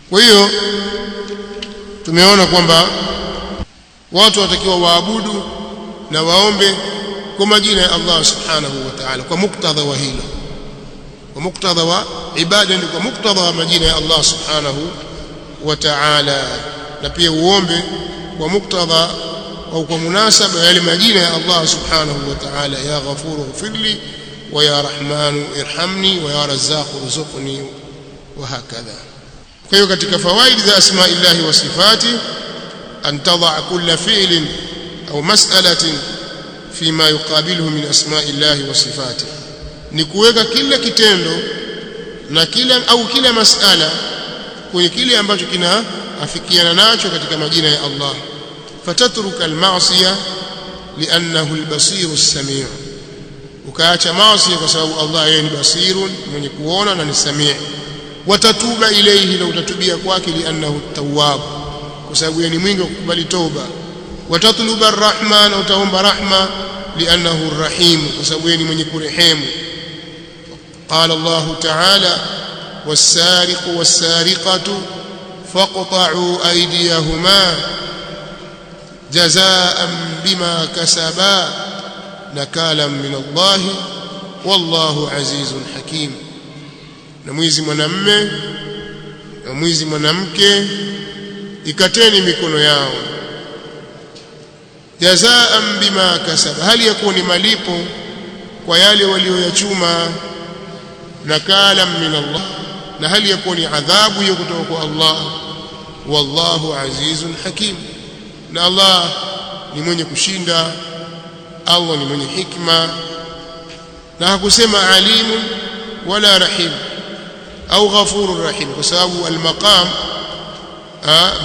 Kwa hiyo tumeona kwamba watu watakiwa waabudu na waombe kwa majina ya Allah subhanahu wa ta'ala, kwa muktadha wa hilo, kwa muktadha wa ibada, ni kwa muktadha wa majina ya Allah subhanahu wa ta'ala, na pia uombe kwa muktadha au kwa munasaba yale majina ya Allah subhanahu wa ta'ala, ya ghafuru ighfirli wa ya rahmanu irhamni wa ya razzaqu rzuqni wa hakadha. Kwa hiyo katika fawaidi za asma'illahi wa sifati, an tadha kulla fi'lin au mas'alatin fima yuqabiluhu min asma'illahi wa sifati, ni kuweka kila kitendo na kila mas'ala kwenye kile ambacho kinaafikiana nacho katika majina ya Allah. Fatatruka al-ma'siyah li'annahu al-basiru as-sami', ukaacha maasi kwa sababu Allah yeye ni basirun, mwenye kuona, na ni sami'. Watatuba ilayhi, na utatubia kwake, li'annahu at-tawwab, kwa sababu yeye ni mwingi wa kukubali toba. Watatluba ar-rahma, na utaomba rahma, li'annahu ar-rahim, kwa sababu yeye ni mwenye kurehemu. Qala Allah ta'ala: was-sariqu was-sariqatu faqta'u aydiyahuma jazaa'an bima kasaba nakalan min Allah wallahu azizun hakim. Na mwizi mwanamume na mwizi mwanamke ikateni mikono yao, jazaa'an bima kasaba, hali yakuwa ni malipo kwa yale walioyachuma, nakalan min Allah, na hali yakuwa ni adhabu hiyo kutoka kwa Allah, wallahu azizun hakim, na Allah ni mwenye kushinda, Allah ni mwenye hikma. Na hakusema alimun wala rahim au ghafurur rahim, kwa sababu al-maqam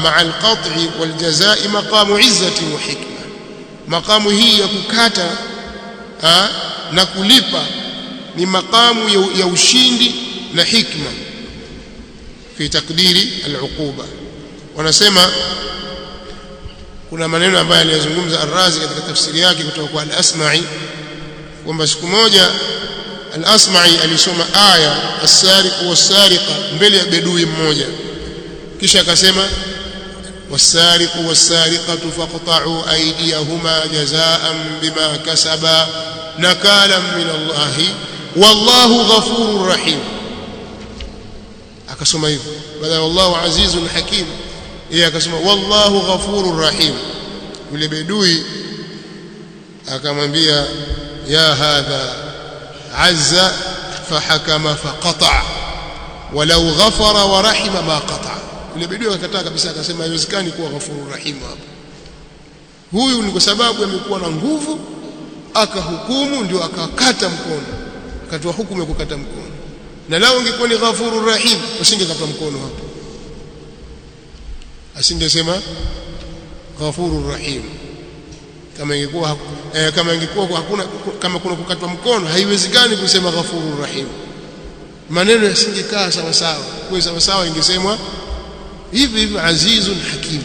ma'a al-qat'i wal jazaa'i maqamu 'izzatin wa hikma. Maqamu hii ya kukata na kulipa ni maqamu ya ushindi na hikma fi takdiri al-uquba. Wanasema kuna maneno ambayo aliyazungumza Ar-Razi katika tafsiri yake kutoka kwa Al-Asma'i, kwamba siku moja Al-Asma'i alisoma aya as-sariqu was-sariqa mbele ya bedui mmoja, kisha akasema was-sariqu was-sariqatu faqta'u aydiyahuma jazaa'an bima kasaba nakalan min Allah wallahu ghafurur rahim. Akasoma hivyo badala wallahu azizun hakim, yeye akasema wallahu ghafurur rahim. Yule bedui akamwambia ya hadha azza fahakama faqata walau ghafara wa rahima ma qata. Yule bedui akakataa kabisa, akasema haiwezekani kuwa ghafurur rahim hapo. Huyu ni kwa sababu amekuwa na nguvu, akahukumu, ndio akakata mkono, akatoa hukumu ya kukata mkono. Na lao ingekuwa ni ghafurur rahim, usingekata mkono hapo, asingesema ghafurur rahim. Kama ingekuwa hakuna, kama kuna kukatwa mkono, haiwezekani kusema ghafurur rahim, maneno yasingekaa sawa sawa. Kwa sawa sawa ingesemwa hivi hivi azizun hakim.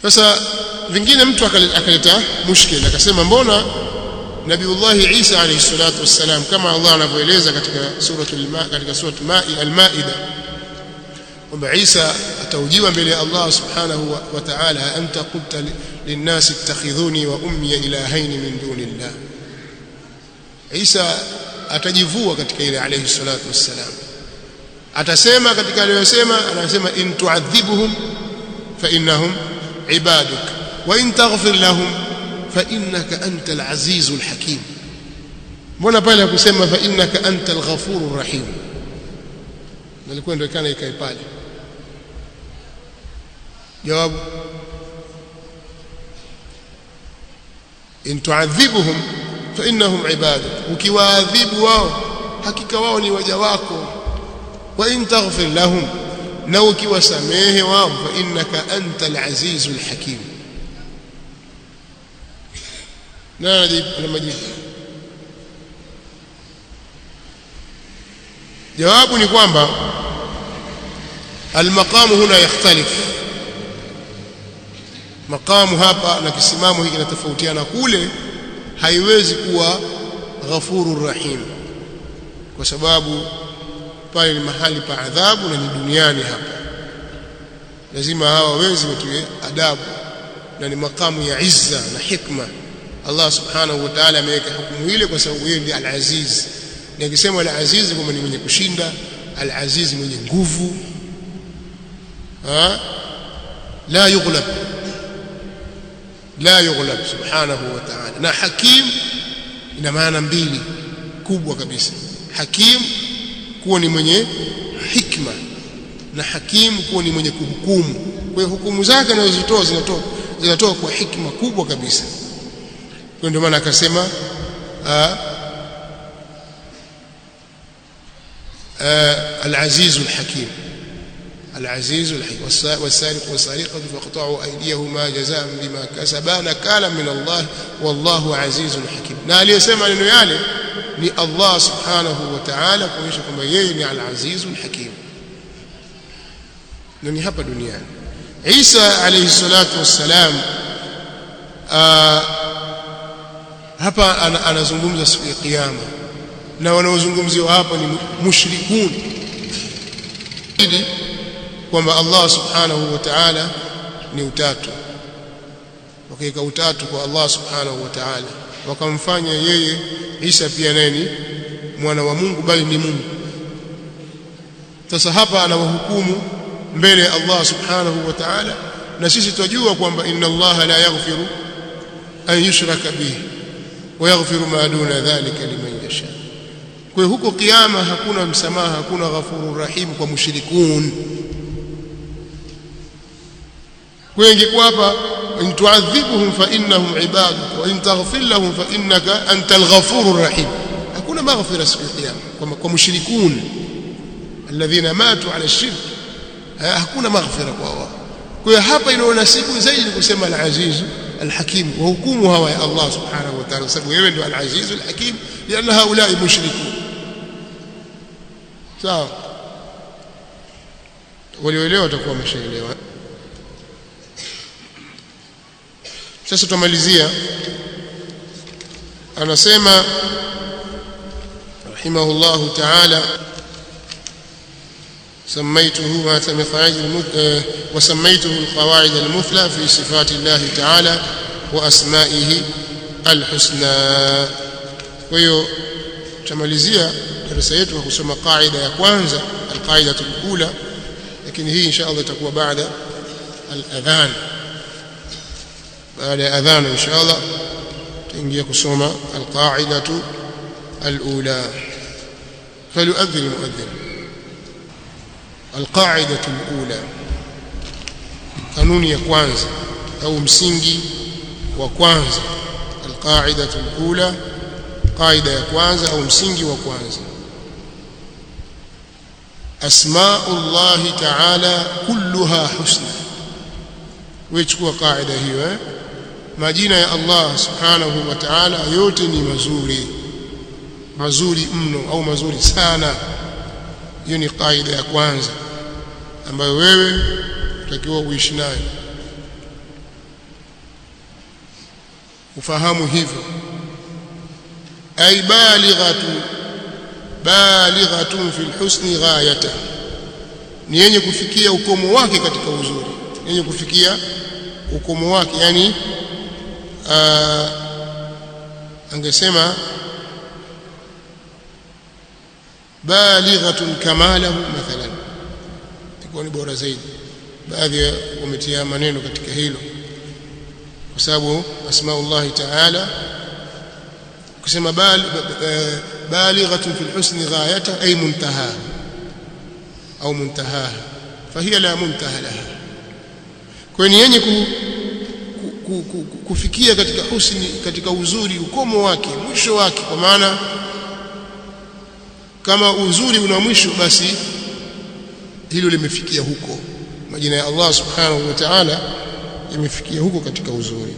Sasa vingine mtu akaleta mushkil, akasema mbona Nabiullah Isa alayhi salatu wassalam, kama Allah anavyoeleza katika suratul Al-Maida, kwamba Isa ataujiwa mbele ya Allah subhanahu wa ta'ala, anta qulta linnasi ittakhidhuni wa ummi ilahayn min dunillah. Isa atajivua katika ile alayhi salatu wassalam, atasema katika aliyosema, anasema in tu'adhibuhum fa innahum ibaduk wa in taghfir lahum fa innaka antal azizul hakim. Mbona pale hakusema fa innaka antal ghafurur rahim? Nalikuwa ndio kana ikae pale. Jawabu, in tu'adhibuhum fa innahum ibaduk, ukiwaadhibu wao hakika wao ni waja wako, wa in taghfir lahum, na ukiwasamehe wao, fa innaka antal azizul hakim. na majibu. Jawabu ni kwamba almaqamu huna yakhtalif, maqamu hapa na kisimamo hiki kinatofautiana. Kule haiwezi kuwa ghafurur rahim kwa sababu pale ni mahali pa adhabu na ni duniani hapa. Lazima hawa waweze watiwe adabu, na ni makamu ya izza na hikma. Allah subhanahu wa ta'ala ameweka hukumu ile kwa sababu yeye ndiye al-Aziz. Na akisema al-Aziz kama ni mwenye kushinda, al-Aziz mwenye nguvu, la yughlab, la yughlab subhanahu wa ta'ala. Na hakim ina maana mbili kubwa kabisa. Hakim kuwa ni mwenye hikma, na hakim kuwa ni mwenye kuhukumu. Kwa hiyo hukumu zake anazozitoa zinatoa kwa hikma kubwa kabisa. Kwa ndio maana akasema al-Aziz al-Hakim, العزيز الحكيم والسارق والسارقة فاقطعوا أيديهما جزاء بما كسبا نكالا من الله والله عزيز حكيم. na aliyesema neno yale ni Allah subhanahu wa ta'ala, kuonyesha kwamba yeye ni al-Aziz al-Hakim, na ni hapa duniani. Isa alayhi salatu wassalam hapa anazungumza siku ya kiyama, na wanaozungumziwa hapa ni mushrikun, kwamba Allah subhanahu wa ta'ala ni utatu. Wakaweka utatu kwa Allah subhanahu wa ta'ala, wakamfanya yeye Isa pia naye ni mwana wa Mungu, bali ni Mungu. Sasa hapa anawahukumu mbele ya Allah subhanahu wa ta'ala, na sisi tunajua kwamba inna Allah la yaghfiru an yushraka bihi wa yaghfiru ma duna dhalika liman yasha. Kwa hiyo huko kiyama hakuna msamaha, hakuna ghafurur rahim kwa mushrikun. Kwa hiyo ingekuwa hapa in tu'adhibuhum fa innahum ibaduk wa in taghfir lahum fa innaka antal ghafurur rahim, hakuna maghfira siku ya kiyama kwa mushrikun alladhina matu ala shirk, hakuna maghfira kwa wao. Kwa hiyo hapa inaonasibu zaidi kusema al-Aziz al-Hakim, wa hukumu hawa ya Allah subhanahu wa ta'ala, sababu yeye ndio al-Aziz al-Hakim, lianna haula mushrikun. Sawa, walioelewa watakuwa wameshaelewa. Sasa tumalizia, anasema rahimahullahu ta'ala سميته وسميته القواعد المثلى في صفات الله تعالى وأسمائه الحسنى. وهي تمalizia darasa yetu kwa kusoma qaida ya kwanza, alqaidatu alula, lakini hii insha Allah itakuwa baada al-adhan. baada ya adhan insha Allah tuingia kusoma alqaidatu alula. فليؤذن المؤذن. القاعدة الأولى، kanuni ya kwanza au msingi wa kwanza. القاعدة الأولى, qaida ya kwanza au msingi wa kwanza. أسماء الله تعالى كلها حسنى. ويchukua qaida hiyo, majina ya Allah subhanahu wa ta'ala yote ni mazuri, mazuri mno au mazuri sana. Hiyo ni qaida ya kwanza ambayo wewe utakiwa uishi nayo, ufahamu hivyo. Ay balighatun fil husni ghayata, ni yenye kufikia ukomo wake katika uzuri, yenye kufikia ukomo wake. Yani angesema balighatun kamalahu mathalan, itakuwa ni bora zaidi. Baadhi wametia maneno katika hilo, kwa sababu asmaullah ta'ala kusema balighatun fil husni ghayata ay muntaha au muntaha, fahiya la muntaha laha. Kwa ni yenye kufikia katika husni, katika uzuri, ukomo wake, mwisho wake. Kwa maana kama uzuri una mwisho, basi hilo limefikia huko. Majina ya Allah subhanahu wa ta'ala yamefikia huko katika uzuri.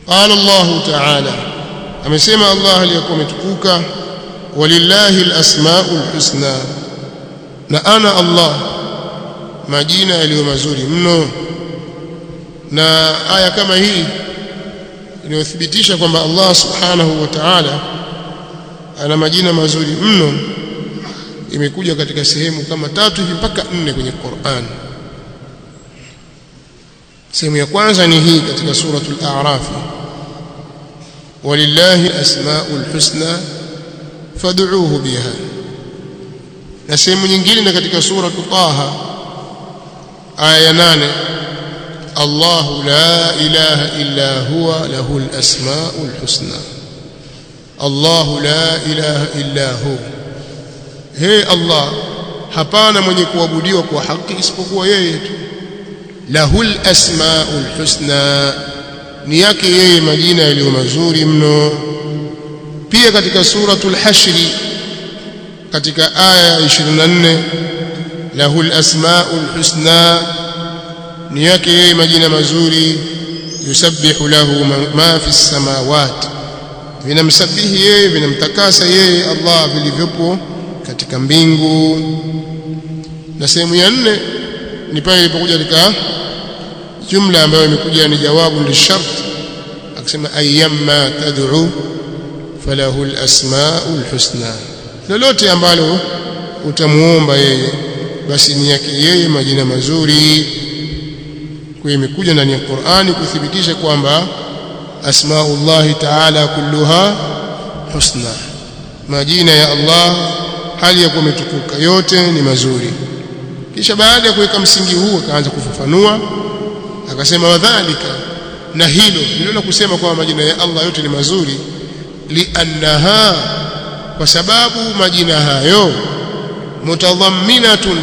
Qala Allah ta'ala, amesema Allah aliyekuwa ametukuka, walillahi alasmaul husna, na ana Allah majina yaliyo mazuri mno. Na aya kama hii inayothibitisha kwamba Allah subhanahu wa ta'ala ana majina mazuri mno imekuja katika sehemu kama 3 hivi mpaka 4 kwenye Qur'an. Sehemu ya kwanza ni hii katika suratul A'raf, walillahi asmaul husna fad'uuhu biha. Na sehemu nyingine na katika suratul Taha aya ya 8, Allahu la ilaha illa huwa lahul asmaul husna. Allahu la ilaha illa hu, he Allah, hapana mwenye kuabudiwa kwa haki isipokuwa yeye tu. Lahul asmaul husna, ni yake yeye majina yaliyo mazuri mno. Pia katika suratul Hashri katika aya 24, lahul asmaul husna, ni yake yeye majina mazuri. Yusabbihu lahu ma fi samawati, vinamsabihi yeye, vinamtakasa yeye Allah vilivyopo katika mbingu. Na sehemu ya 4 ni pale ilipokuja katika jumla ambayo imekuja ni jawabu lishart, akisema ayyamma tad'u falahu al-asmaul husna, lolote ambalo utamuomba yeye basi ni yake yeye majina mazuri. Kwa imekuja ndani ya Qur'ani kuthibitisha kwamba asmaullahi ta'ala kulluha husna, majina ya Allah hali ya kuwa umetukuka yote ni mazuri. Kisha baada ya kuweka msingi huu akaanza kufafanua, akasema wadhālika, na hilo la kusema kwamba majina ya Allah yote ni mazuri, liannaha, kwa sababu majina hayo mutadhamminatun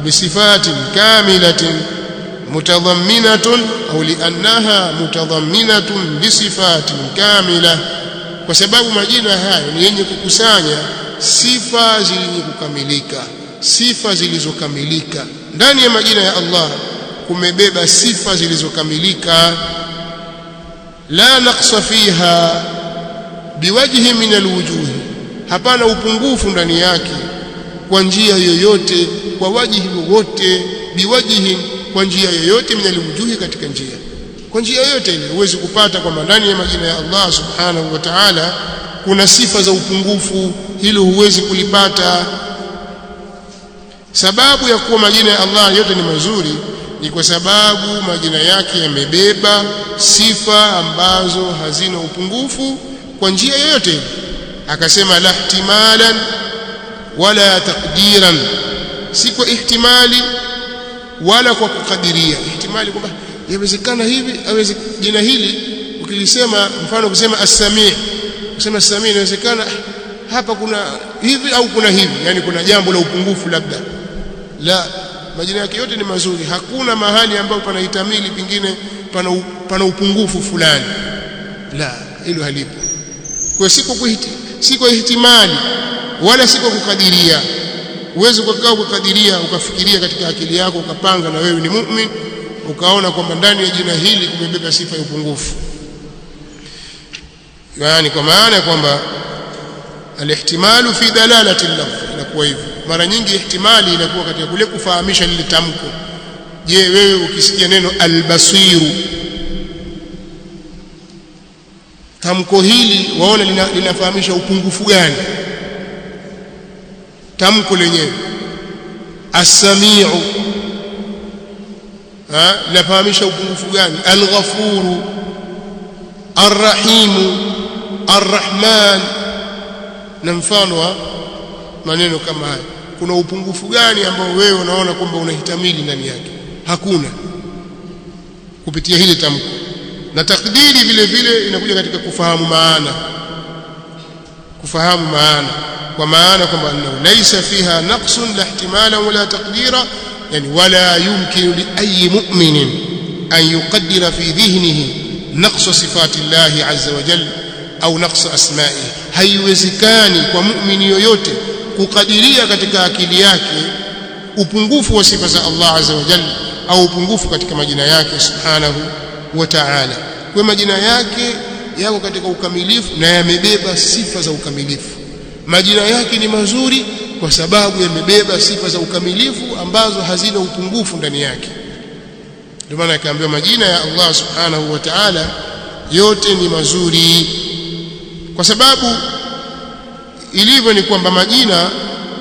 bisifatin kamilatin, mutadhamminatun au liannaha mutadhamminatun bisifatin kamila, kwa sababu majina hayo ni yenye kukusanya sifa zenye kukamilika, sifa zilizokamilika. Ndani ya majina ya Allah kumebeba sifa zilizokamilika. La naqsa fiha biwajhi min alwujuh, hapana upungufu ndani yake kwa njia yoyote, kwa wajihi wowote. Biwajhi, kwa njia yoyote, min alwujuh, katika njia, kwa njia yoyote ile huwezi kupata kwamba ndani ya majina ya Allah subhanahu wa ta'ala kuna sifa za upungufu. Hilo huwezi kulipata. Sababu ya kuwa majina ya Allah yote ni mazuri ni kwa sababu majina yake yamebeba sifa ambazo hazina upungufu kwa njia yoyote. Akasema la ihtimalan wala taqdiran, si kwa ihtimali wala kwa kukadiria. Ihtimali kwamba yawezekana hivi, aweze jina hili ukilisema, mfano kusema as-sami', kusema as-sami' inawezekana hapa kuna hivi au kuna hivi, yani kuna jambo la upungufu labda. La, majina yake yote ni mazuri, hakuna mahali ambapo pana hitamili pingine pana upungufu fulani. La, hilo halipo. Kwa si kwa ihtimali wala si kwa kukadiria. Uweze kukaa kukadiria ukafikiria katika akili yako ukapanga na wewe ni mu'min, ukaona kwamba ndani ya jina hili kumebeba sifa ya upungufu. Yani kwa maana kwamba al-ihtimalu fi dalalati al-lafz, inakuwa hivyo. Mara nyingi ihtimali inakuwa katika kule kufahamisha lile tamko. Je, wewe ukisikia neno al-basiru, tamko hili waona linafahamisha upungufu gani? Tamko lenyewe as-sami'u linafahamisha upungufu gani? Al-ghafuru, ar-rahimu, ar-rahman, na mfano wa maneno kama haya. Kuna upungufu gani ambao wewe unaona kwamba unahitamili ndani yake? Hakuna, kupitia hili tamko. Na takdiri vile vile inakuja katika kufahamu maana, kwa maana kwamba laysa fiha naqsun la ihtimala wala taqdira, yani wala yumkinu li ayi mu'minin an yuqaddira fi dhihnihi naqsa sifati Allah azza wa jalla au naqsa asma'ihi. Haiwezekani kwa muumini yoyote kukadiria katika akili yake upungufu wa sifa za Allah azza wa jalla au upungufu katika majina yake subhanahu wa ta'ala. Kwa majina yake yako katika ukamilifu na yamebeba sifa za ukamilifu. Majina yake ni mazuri kwa sababu yamebeba sifa za ukamilifu ambazo hazina upungufu ndani yake. Ndio maana akaambiwa majina ya Allah subhanahu wa ta'ala yote ni mazuri, kwa sababu ilivyo ni kwamba majina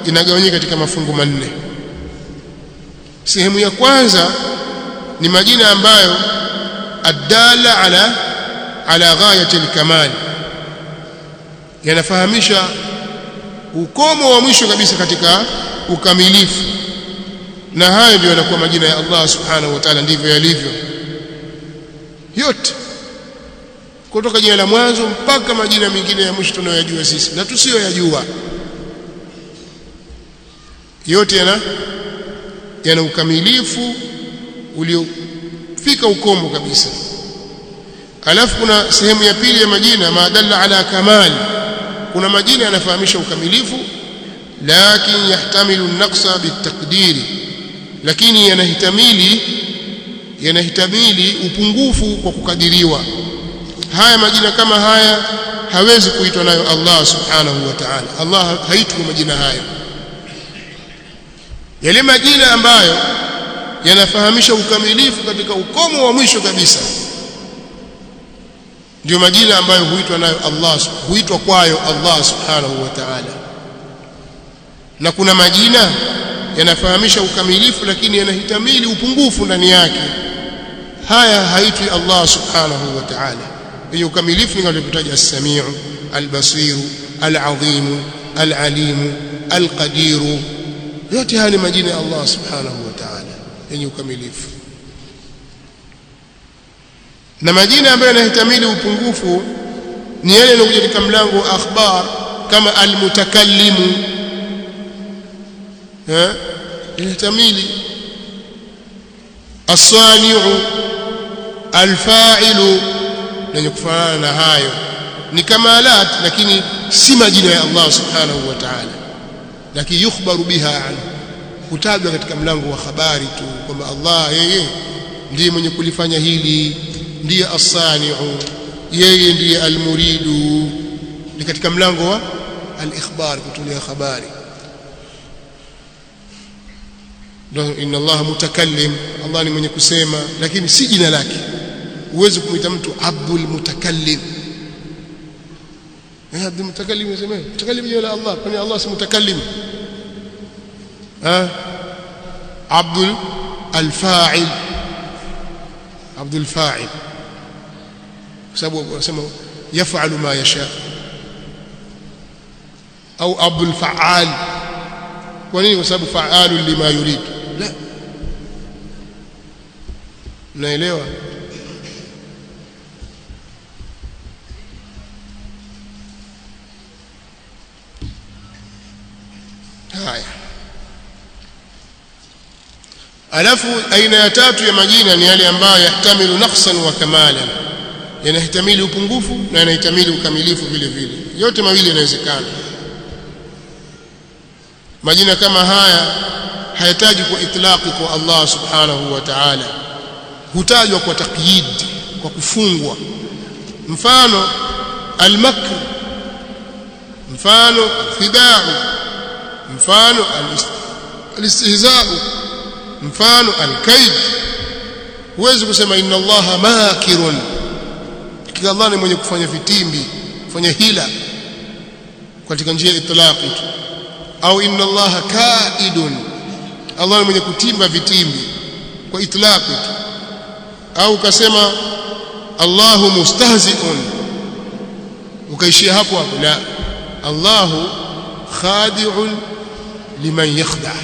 inagawanyika katika mafungu manne. Sehemu ya kwanza ni majina ambayo adala ala ghayati al-kamal, yanafahamisha ukomo wa mwisho kabisa katika ukamilifu, na hayo ndio yanakuwa majina ya Allah subhanahu wa ta'ala. Ndivyo yalivyo yote, kutoka jina la mwanzo mpaka majina mengine ya mwisho tunayojua sisi na tusiyoyajua, yote yana ukamilifu uliofika ukomo kabisa. Alafu kuna sehemu ya pili ya majina, madalla ala kamali. Kuna majina yanafahamisha ukamilifu, lakini yahtamilu an-naqsa bitaqdiri, lakini yanahitamili upungufu kwa kukadiriwa. Haya majina kama haya hawezi kuitwa nayo Allah subhanahu wa ta'ala. Allah haitwi majina hayo. Yale majina ambayo yanafahamisha ukamilifu katika ukomo wa mwisho kabisa ndio majina ambayo huitwa kwayo Allah subhanahu wa ta'ala. Na kuna majina yanafahamisha ukamilifu lakini yanahitamili upungufu ndani yake, haya haitwi Allah subhanahu wa ta'ala. Hiyo ukamilifu ni kama tulivyotaja: as-sami'u, al-basiru, al-'azimu, al-alimu, al-qadiru. Yote haya ni majina ya Allah subhanahu wa ta'ala yenye ukamilifu. Na majina ambayo yanahitamili upungufu ni yale yanayokuja katika mlango wa akhbar, kama al-mutakallimu, yanahitamili as-sani'u, al-fa'ilu, na kufanana na hayo ni kamalat, lakini si majina ya Allah subhanahu wa ta'ala, lakini yukhbaru biha anhu, hutajwa katika mlango wa habari tu kwamba Allah yeye ndiye mwenye kulifanya hili, ndiye as-sani'u, yeye ndiye al-muridu. Ni katika mlango wa al-ikhbar, kutolea habari. Ndio inna Allah mutakallim, Allah ni mwenye kusema, lakini si jina lake. Huwezi kumwita mtu Abdul Mutakallim. Abdul Mutakallim yasema mutakallim jina la Allah, kwani Allah si mutakallim? Abdul al-Fa'il, Abdul Fa'il, sababu wasema yaf'alu ma yasha, au Abdul Fa'al. Kwa nini? Kwa sababu fa'alu lima yurid. La, naelewa. Haya, alafu aina ya tatu ya majina ni yale ambayo yahtamilu naqsan wa kamalan, yanahtamili upungufu na yanahtamili ukamilifu vile vile. Yote mawili yanawezekana. Majina kama haya hayataji kwa itlaqi kwa Allah subhanahu wa ta'ala, hutajwa kwa taqyid, kwa kufungwa. Mfano al-makr, mfano al-khida'u, mfano al-istihza'u, mfano al-kaid. Huwezi kusema inna Allaha makirun, kila Allah ni mwenye kufanya vitimbi, kufanya hila katika njia ya itlaqi tu. Au inna Allaha kaidun, Allah ni mwenye kutimba vitimbi kwa itlaqi tu. Au kasema Allahu mustahzi'un, ukaishia hapo hapo. La, Allahu khadi'un liman yakhda'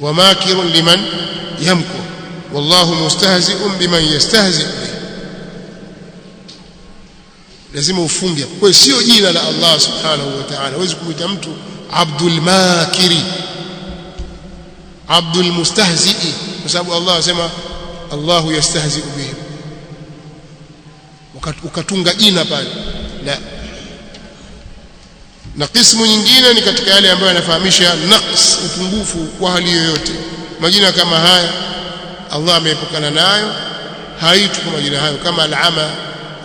wa makirun liman yamkur, wallahu mustahzi'un biman yastahzi' bih. Lazima ufunge. Kwa hiyo sio jina la Allah subhanahu wa ta'ala. Huwezi kumwita mtu Abdul Makiri, Abdul Mustahzi'i, kwa sababu Allah anasema Allahu yastahzi'u bihim, ukatunga jina pale. La. Na kismu nyingine ni katika yale ambayo yanafahamisha naqs, upungufu kwa hali yoyote. Majina kama haya Allah ameepukana nayo, haitu kwa majina hayo, kama al-ama,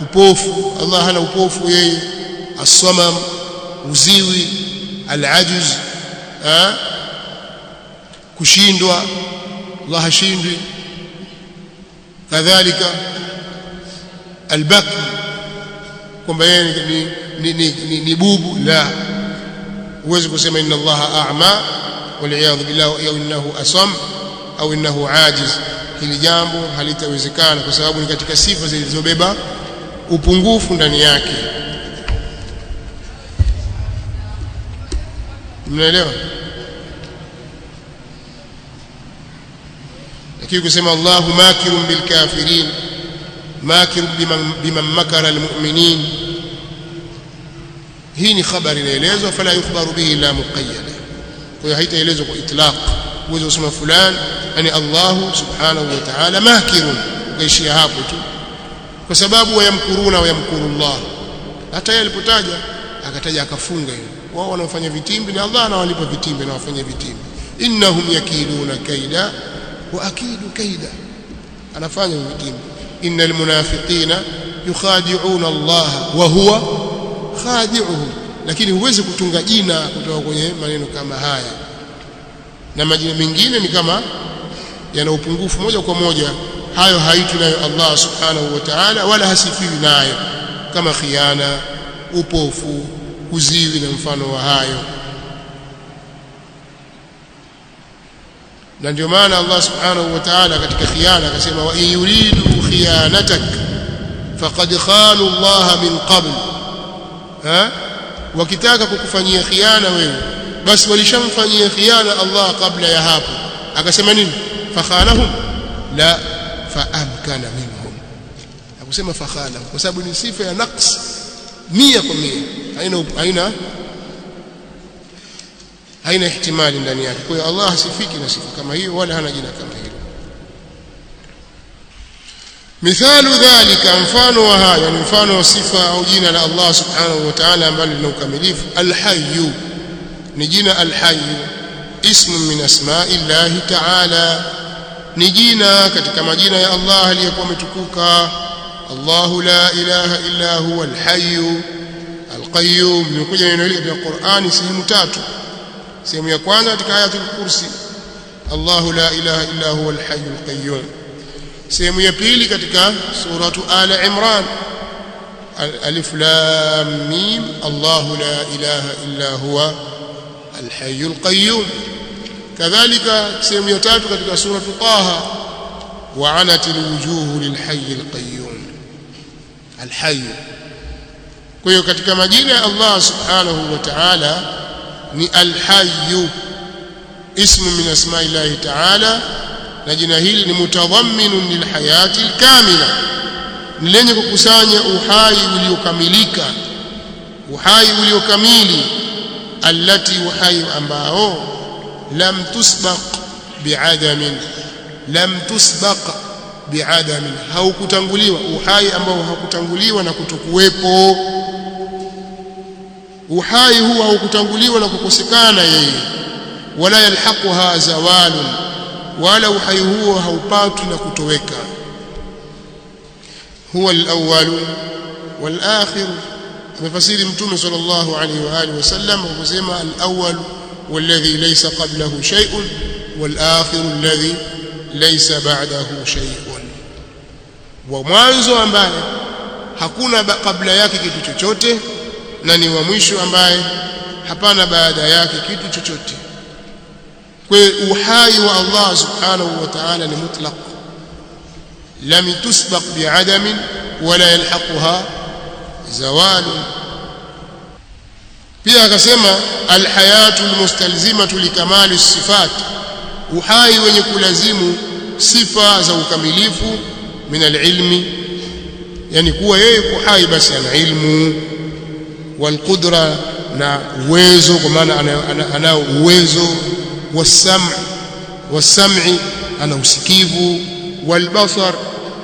upofu. Allah hana upofu yeye. As-samam, uziwi. Al-ajuz, kushindwa, Allah hashindwi. Kadhalika al-bakr, kwamba yeye ni bubu. La, huwezi kusema inna Allaha a'ma wal'iyadhu billah au innahu asam au innahu ajiz. Hili jambo halitawezekana kwa sababu ni katika sifa zilizobeba upungufu ndani yake. Mnaelewa? Lakini kusema Allahu makirun bil kafirin, makirun biman makara al mu'minin, hii ni habari inaelezwa, fala yukhbaru bihi illa muqayyada. Kwa hiyo haitaelezwa kwa itlaq. Uweze kusema fulani yani Allahu subhanahu wa ta'ala makirun, ukaishia hapo tu, kwa sababu wayamkuruna wayamkuru Allah. Hata yeye alipotaja akataja akafunga hiyo, wao wanaofanya vitimbi na Allah anawalipa vitimbi na wafanya vitimbi. Innahum yakiduna kaida wa akidu kaida, anafanya vitimbi. Innal munafiqina yukhadi'una Allah wa huwa khadi'uhum. Lakini huwezi kutunga jina kutoka kwenye maneno kama haya, na majina mengine ni kama yana upungufu moja kwa moja. Hayo haitu nayo Allah subhanahu wa ta'ala, wala hasifiwi nayo, kama khiana, upofu, uziwi na mfano wa hayo. Na ndio maana Allah subhanahu wa ta'ala katika khiana akasema wa in yuridu khiyanatak faqad khanu Allah min qabl. Wakitaka kukufanyia khiana wewe, basi walishamfanyia khiana Allah kabla ya hapo. Akasema nini? Fakhanahum la faamkana minhum. Hakusema fakhana kwa sababu ni sifa ya naqs 100%, haina ihtimali ndani yake. Kwa hiyo Allah hasifiki na sifa kama hiyo, wala hana jina kama hilo. Mithalu dhalika, mfano wa haya ni mfano wa sifa au jina la Allah subhanahu wa ta'ala ambalo lina ukamilifu. Al-Hayy ni jina Al-Hayy, ismu min asma'i Allahi ta'ala, ni jina katika majina ya Allah aliyekuwa ametukuka. Allahu la ilaha illa huwa al-Hayy al-Qayyum. Nimekuja neno hili katika Qur'ani sehemu tatu. Sehemu ya kwanza katika ayatul Kursi, Allahu la ilaha illa huwa al-Hayy al-Qayyum. Sehemu ya pili katika suratu Ala Imran, alif lam mim, Allahu la ilaha illa huwa al-Hayy al-Qayyum. Kadhalika sehemu ya tatu katika suratu Taha, wa anatil wujuhu lil-Hayy al-Qayyum, al-Hayy. Kwa hiyo katika majina ya Allah subhanahu wa ta'ala ni al-Hayy, ismu min asma'i Allahi ta'ala, na jina hili ni mutadhamminun lilhayati alkamila, ni lenye kukusanya uhai uliokamilika, uhai uliokamili. Allati, uhai ambao lam tusbaq bi'adamin, lam tusbaq bi'adamin, haukutanguliwa, uhai ambao hakutanguliwa na kutokuwepo. Uhai huu haukutanguliwa na kukosekana yeye. Wala yalhaquha zawalun, wala uhai huo haupatwi na kutoweka. Huwa al-awwal wal-akhir. Amefasiri Mtume sallallahu alayhi wa alihi wasallam kusema al-awwal walladhi laysa qablahu shay'un wal-akhir alladhi laysa ba'dahu shay'un, wa mwanzo ambaye hakuna kabla yake kitu chochote, na ni wa mwisho ambaye hapana baada yake kitu chochote. Kwa uhai wa Allah subhanahu wa ta'ala ni mutlaq, lam tusbaq bi'adamin wala yalhaquha zawal. Pia akasema alhayatu almustalzimatu likamali sifat, uhai wenye kulazimu sifa za ukamilifu. Min alilmi, yani kuwa yeye kuhai basi ana ilmu, walqudra, na uwezo, kwa maana ana uwezo, wasam'i, ana usikivu, walbasar,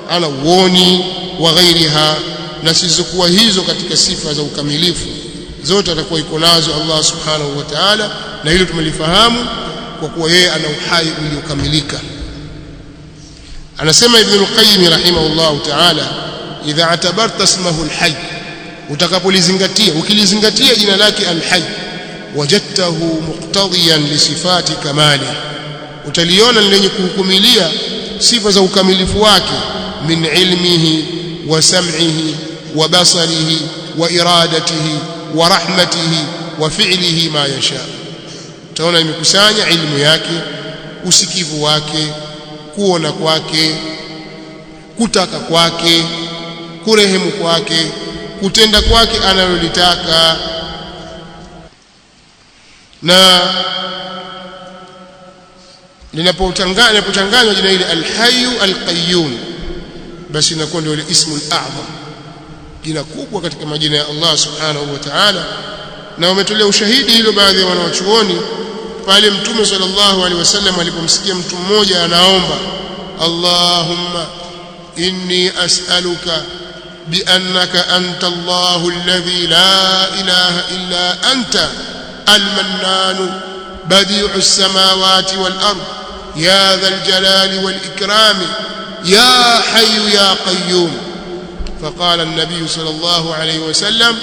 ana uoni, wa ghairiha, na sizokuwa hizo katika sifa za ukamilifu zote atakuwa iko nazo Allah subhanahu wa ta'ala, na hilo tumelifahamu kwa kuwa yeye ana uhai uliokamilika. Anasema Ibn al-Qayyim rahimahullah ta'ala, idha atabarta ismahu al-Hayy, utakapolizingatia, ukilizingatia jina lake al-Hayy, wajadtahu muqtadiyan li sifati kamali, utaliona lenye kuhukumilia sifa za ukamilifu wake. Min ilmihi wa sam'ihi wa basarihi wa iradatihi wa rahmatihi wa fi'lihi ma yasha. Utaona imekusanya ilmu yake, usikivu wake, kuona kwake, kutaka kwake, kurehemu kwake, kutenda kwake analolitaka. Na linapochanganywa jina hili al-hayyu al-qayyum, basi inakuwa ndio ile ismu al-a'zam, jina kubwa katika majina ya Allah subhanahu wa ta'ala. Na wametolea ushahidi hilo baadhi ya wanawachuoni pale Mtume sallallahu alaihi wasallam alipomsikia mtu mmoja anaomba, Allahumma inni as'aluka biannaka anta Allahu alladhi la ilaha illa anta al-mannan badi'u as-samawati wal-ard ya dhal jalali wal-ikram ya hayyu ya qayyum. فقال النبي صلى الله عليه وسلم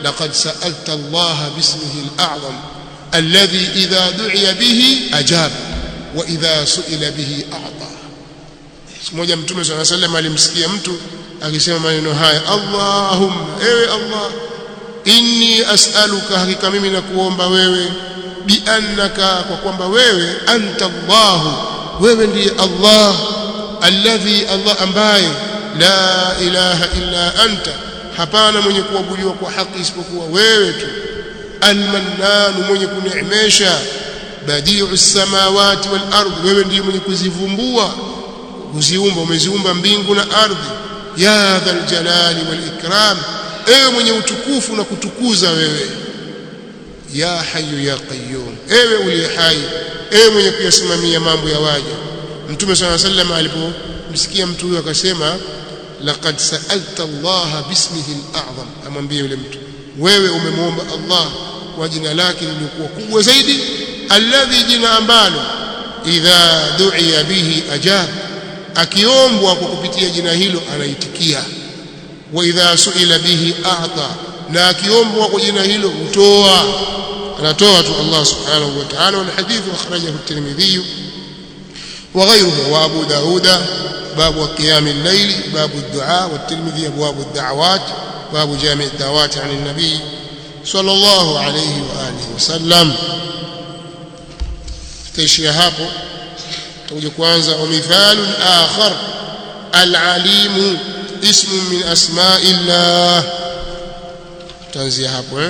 لقد سألت الله باسمه الأعظم الذي إذا دعي به أجاب وإذا سئل به أعطى. mmoja Mtume صلى الله عليه وسلم alimsikia mtu akisema maneno haya, Allahumma, ewe Allah, inni as'aluka, hakika mimi nakuomba wewe, biannaka, kwa kwamba wewe, anta Allah, wewe ndiye Allah, alladhi, Allah ambaye, la ilaha illa anta, hapana mwenye kuabudiwa kwa haki isipokuwa wewe tu, al-mannan, mwenye kuneemesha, badi'u as-samawati wal ardh, wewe ndiye mwenye kuzivumbua, kuziumba, umeziumba mbingu na ardhi, ya dhal jalali wal ikram, ewe mwenye utukufu na kutukuza wewe, ya hayyu ya qayyum, ewe uliye hai, ewe mwenye kuyasimamia mambo ya waja. Mtume sallallahu alayhi wasallam alipomsikia mtu huyo akasema, laqad sa'alta Allah bismihi al-a'zam, amwambie yule mtu, wewe umemwomba Allah kwa jina lake lililokuwa kubwa zaidi, alladhi, jina ambalo idha du'iya bihi ajab, akiombwa kwa kupitia jina hilo anaitikia, wa idha su'ila bihi a'ta, na akiombwa kwa jina hilo hutoa, anatoa tu Allah subhanahu wa ta'ala. Wal hadith akhrajahu at-Tirmidhi wa ghayruhu wa Abu Daud باب قيام الليل باب الدعاء، والترمذي ابواب الدعوات باب جامع الدعوات عن النبي صلى الله عليه واله وسلم. تشيا hapo tuje kwanza, ومثال آخر العليم اسم من اسماء الله. تنزيه hapo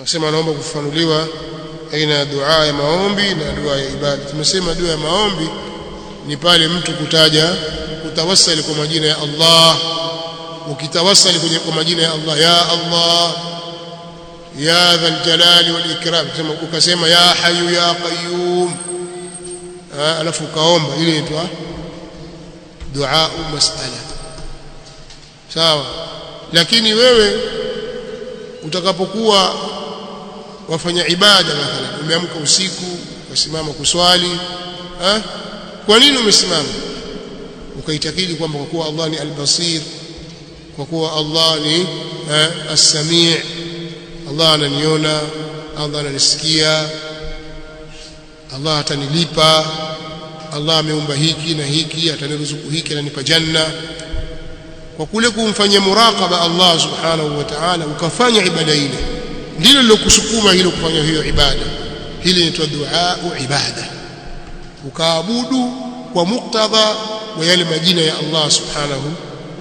Nasema naomba kufanuliwa aina ya dua ya maombi na dua ya ibada. Tumesema dua ya maombi ni pale mtu kutawassali kwa majina ya Allah. Ukitawassali kwa majina ya Allah, ya Allah, ya dhal jalali wal ikram, ukasema ya hayyu ya qayyum, alafu kaomba, ile inaitwa dua mas'ala, sawa. Lakini wewe utakapokuwa wafanya ibada, mathalan umeamka usiku ukasimama kuswali, kwa nini umesimama? Ukaitakidi kwamba kwa kuwa Allah ni al-basir, kwa kuwa Allah ni as-sami', Allah ananiona, Allah ananisikia, Allah atanilipa, Allah ameumba hiki na hiki, ataniruzuku hiki, ananipa janna. Kwa kule kumfanyia muraqaba Allah subhanahu wa ta'ala, ukafanya ibada ile, ndilo lilokusukuma hilo kufanya hiyo ibada. Hili ni dua ibada, ukaabudu kwa muktadha wa yale majina ya Allah subhanahu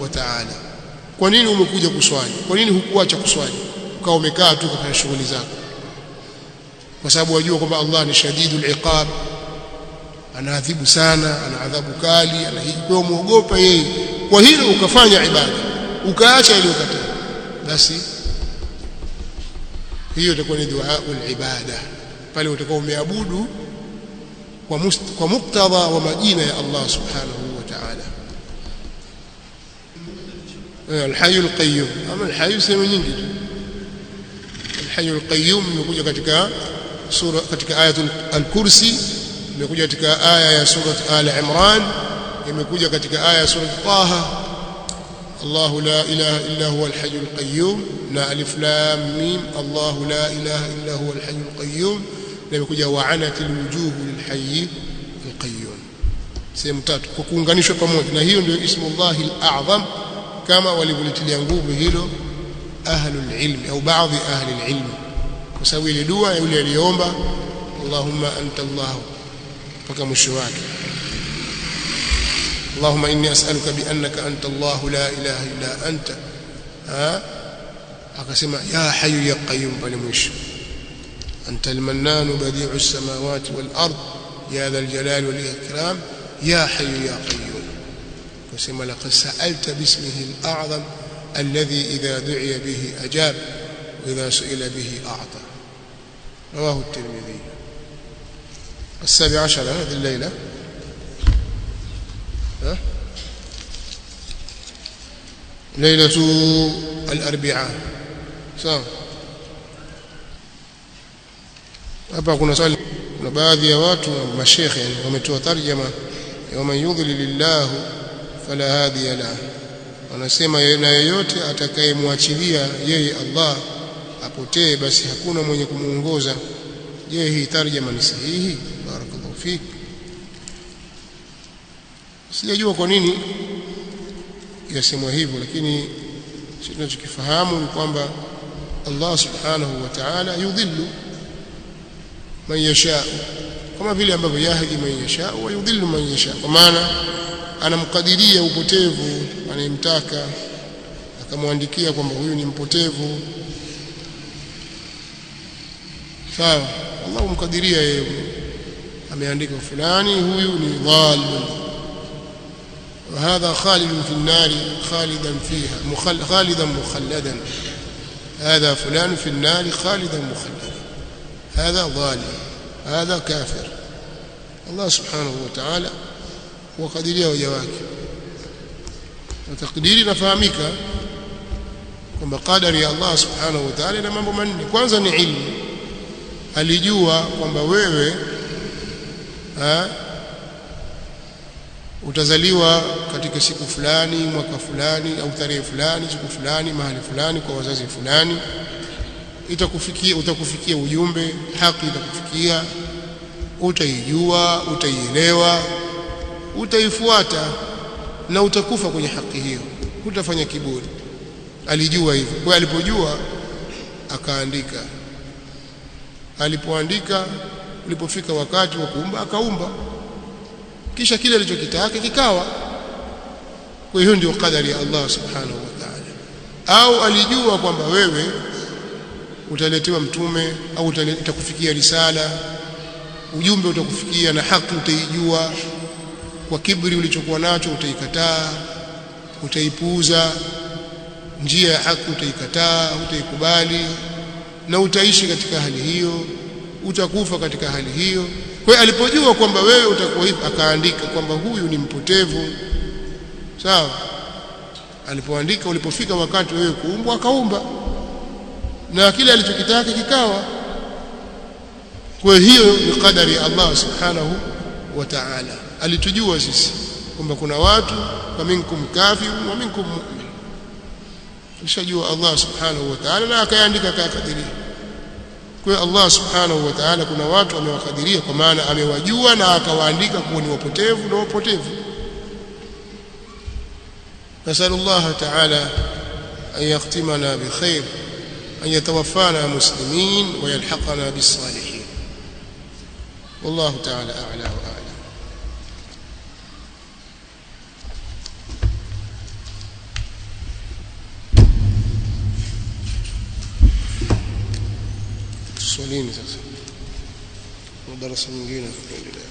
wa ta'ala. Kwa nini umekuja kuswali? Kwa nini hukuacha kuswali ukawa umekaa tu kufanya shughuli zako? Kwa sababu wajua kwamba Allah ni shadidul iqab, anaadhibu sana, ana adhabu kali, kwa muogopa yeye. Kwa hilo ukafanya ibada, ukaacha ile ukataa, basi hiyo itakuwa ni dua ibada, pale utakuwa umeabudu kwa muktadha wa majina ya Allah subhanahu wa ta'ala. Al-Hayyul Qayyum, ama al-Hayy sehemu nyingi tu. Al-Hayyul Qayyum imekuja katika sura, katika ayatul al-Kursi, imekuja katika aya ya sura Al-Imran, imekuja katika aya ya sura Taha, Allahu la ilaha illa huwa al-Hayyul Qayyum, na alif lam mim, Allahu la ilaha illa huwa al-Hayyul Qayyum, na imekuja wa'anatil wujuhu lil-Hayyil Qayyum. sehemu tatu kwa kuunganishwa pamoja, na hiyo ndio ismullahi al-a'zam kama walivyolitilia nguvu hilo ahlul ilm au baadhi ahli al-ilm, kwa sababu ile dua yule aliomba Allahumma anta Allah mpaka mwisho wake, Allahumma inni as'aluka bi annaka anta Allah la ilaha illa anta, akasema ya hayyu ya qayyum pale mwisho, anta al-mannan badi'u as-samawati wal ard ya dhal jalali wal ikram ya hayyu ya qayyum, akasema laqad sa'alta bismihi al-a'zam alladhi idha du'iya bihi ajab wa idha su'ila bihi a'ta. رواه الترمذي. 17 هذه الليلة ليلة الأربعاء. sawa. Hapa kuna swali, kuna baadhi ya watu mashekhe wametoa tarjama ya man yudhlilillahu fala hadiya lahu, wanasema na yeyote atakayemwachilia yeye Allah apotee basi hakuna mwenye kumuongoza. Je, hii tarjama ni sahihi? Barakallahu fik. Sijajua kwa nini yasemwa hivyo, lakini sisi tunachokifahamu ni kwamba Allah subhanahu wa ta'ala yudhillu man yasha, kama vile ambavyo yahdi man yasha wa yudhillu man yasha, kwa maana anamkadiria upotevu anayemtaka, akamwandikia kwamba huyu ni mpotevu. sawa, Allah umkadiria yeye, ameandika fulani huyu ni dhal, وهذا خالد في النار خالدا فيها خالدا مخلدا، هذا فلان في النار خالدا مخلدا، هذا ظالم، هذا كافر. الله سبحانه وتعالى وقدريه وجواك وتقديري nafahamika kwamba qadari ya Allah subhanahu wa ta'ala na mambo manne. Kwanza ni ilmu, alijua kwamba wewe utazaliwa katika siku fulani, mwaka fulani, au tarehe fulani, siku fulani, mahali fulani, kwa wazazi fulani. Utakufikia ujumbe, haki itakufikia, utaijua, utaielewa, utaifuata na utakufa kwenye haki hiyo, hutafanya kiburi. Alijua hivyo. Kwa alipojua akaandika, alipoandika, ulipofika wakati wa kuumba akaumba, kisha kile alichokitaka kikawa. Kwa hiyo ndio kadari ya Allah subhanahu wa ta'ala. Au alijua kwamba wewe utaletewa mtume au itakufikia risala, ujumbe utakufikia na haki utaijua, kwa kiburi ulichokuwa nacho utaikataa, utaipuuza, njia ya haki utaikataa, utaikubali, na utaishi katika hali hiyo, utakufa katika hali hiyo. Kwa hiyo alipojua kwamba wewe utakuwa hivi, akaandika kwamba huyu ni mpotevu. Sawa. Alipoandika, ulipofika wakati wewe kuumbwa akaumba, na kile alichokitaka kikawa. Kwa hiyo ni kadari ya Allah subhanahu wa ta'ala. Alitujua sisi kwamba kuna watu wa minkum kafir wa minkum mu'min, alishajua Allah subhanahu wa ta'ala na akaandika akakadiria. Kwa Allah subhanahu wa ta'ala kuna watu amewakadiria, kwa maana amewajua na akawaandika kuwa ni wapotevu na wapotevu. Nasallallahu ta'ala an yahtimana bi khair, an yatawaffana muslimin wa yalhaqana bis salihin. Wallahu ta'ala a'la wa a'lam. Swalini sasa, darasa nyingine tutaendelea.